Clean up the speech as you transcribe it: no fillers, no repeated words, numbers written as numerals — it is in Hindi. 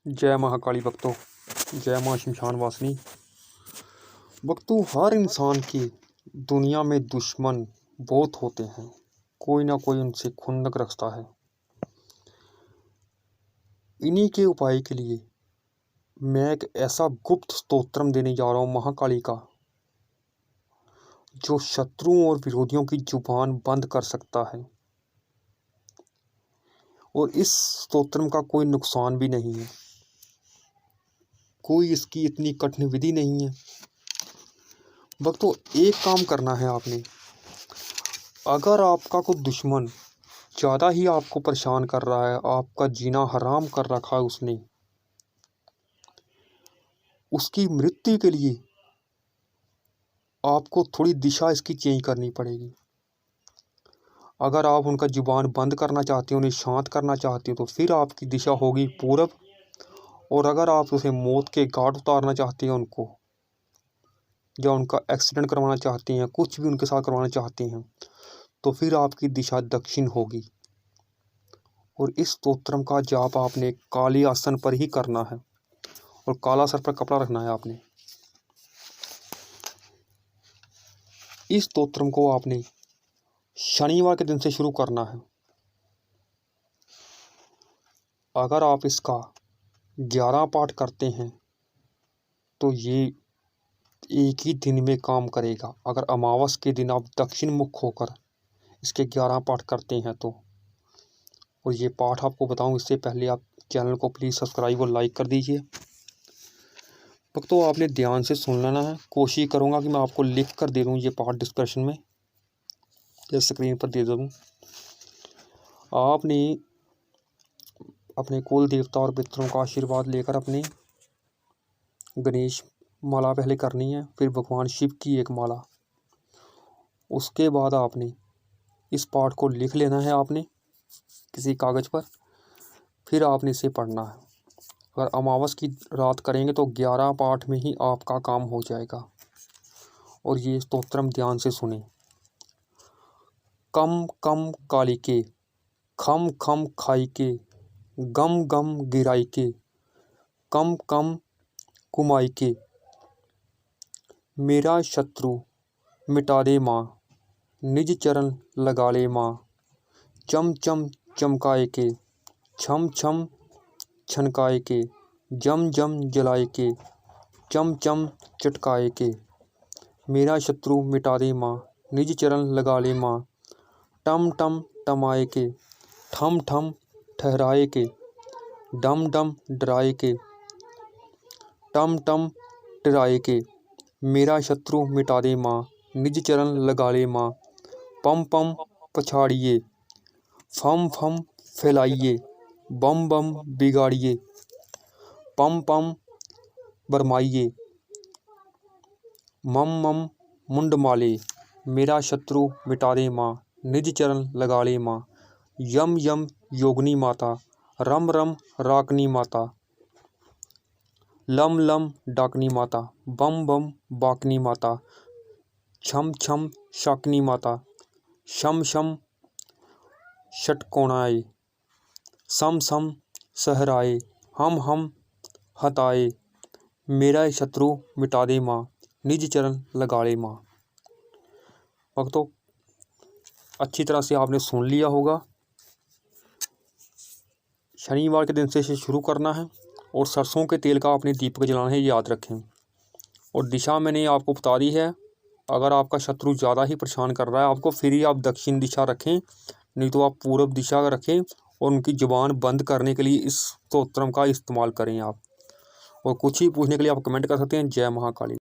जय महाकाली भक्तों, जय माँ शमशान वासिनी भक्तों। हर इंसान के दुनिया में दुश्मन बहुत होते हैं, कोई ना कोई उनसे खुन्नक रखता है। इन्हीं के उपाय के लिए मैं एक ऐसा गुप्त स्तोत्रम देने जा रहा हूँ महाकाली का, जो शत्रुओं और विरोधियों की जुबान बंद कर सकता है। और इस स्तोत्रम का कोई नुकसान भी नहीं है, कोई इसकी इतनी कठिन विधि नहीं है भक्तों। एक काम करना है आपने, अगर आपका कोई दुश्मन ज़्यादा ही आपको परेशान कर रहा है, आपका जीना हराम कर रखा है उसने, उसकी मृत्यु के लिए आपको थोड़ी दिशा इसकी चेंज करनी पड़ेगी। अगर आप उनका जुबान बंद करना चाहते हो, उन्हें शांत करना चाहते हो, तो फिर आपकी दिशा होगी पूरब। और अगर आप उसे मौत के घाट उतारना चाहते हैं उनको, या उनका एक्सीडेंट करवाना चाहते हैं, कुछ भी उनके साथ करवाना चाहते हैं, तो फिर आपकी दिशा दक्षिण होगी। और इस स्तोत्रम का जाप आपने काली आसन पर ही करना है, और काला सर पर कपड़ा रखना है आपने। इस स्तोत्रम को आपने शनिवार के दिन से शुरू करना है। अगर आप इसका 11 पाठ करते हैं तो ये एक ही दिन में काम करेगा। अगर अमावस के दिन आप दक्षिण मुख होकर इसके 11 पाठ करते हैं तो, और ये पाठ आपको बताऊं इससे पहले आप चैनल को प्लीज़ सब्सक्राइब और लाइक कर दीजिए। भक्तों आपने ध्यान से सुन लेना है। कोशिश करूंगा कि मैं आपको लिख कर दे दूं ये पाठ डिस्क्रिप्शन में या स्क्रीन पर दे दूं। आपने अपने कुल देवता और पितरों का आशीर्वाद लेकर अपने गणेश माला पहले करनी है, फिर भगवान शिव की एक माला। उसके बाद आपने इस पाठ को लिख लेना है आपने किसी कागज़ पर, फिर आपने इसे पढ़ना है। अगर अमावस की रात करेंगे तो 11 पाठ में ही आपका काम हो जाएगा। और ये स्तोत्रम ध्यान से सुने। कम कम कालिके, खम खम खाइके, गम गम गिराइके, कम कम कुमाइके, मेरा शत्रु मिटा दे माँ, निज चरण लगा ले माँ, चम चम चमकाए के, छम छम छनकाए के, जम जम जलाए के, चम चम चटकाए के, मेरा शत्रु मिटा दे माँ, निज चरण लगा ले माँ, टम टम टमाए के, ठम ठम ठहराए के, डम डम डराए के, टम टम डराए के, मेरा शत्रु मिटा दे माँ, निज चरण लगा ले माँ, पम पम पछाड़िए, फम फम फैलाइए, बम बम बिगाड़िए, पम पम बरमाइए, मम मम मुंड माले, मेरा शत्रु मिटा दे माँ, निज चरण लगा ले माँ, यम यम योगिनी माता, रम रम राकनी माता, लम लम डाकनी माता, बम बम बाकनी माता, छम छम शाकनी माता, शम शम षटकोणाए, सम सम सहराए, हम हताए, मेरा शत्रु मिटा दे माँ, निज चरण लगा ले माँ। भक्तों अच्छी तरह से आपने सुन लिया होगा। शनिवार के दिन से इसे शुरू करना है, और सरसों के तेल का आपने दीपक जलाना है, याद रखें। और दिशा मैंने आपको बता दी है। अगर आपका शत्रु ज़्यादा ही परेशान कर रहा है आपको, फिर ही आप दक्षिण दिशा रखें, नहीं तो आप पूर्व दिशा रखें। और उनकी जुबान बंद करने के लिए इस स्तोत्रम का इस्तेमाल करें आप। और कुछ ही पूछने के लिए आप कमेंट कर सकते हैं। जय महाकाली।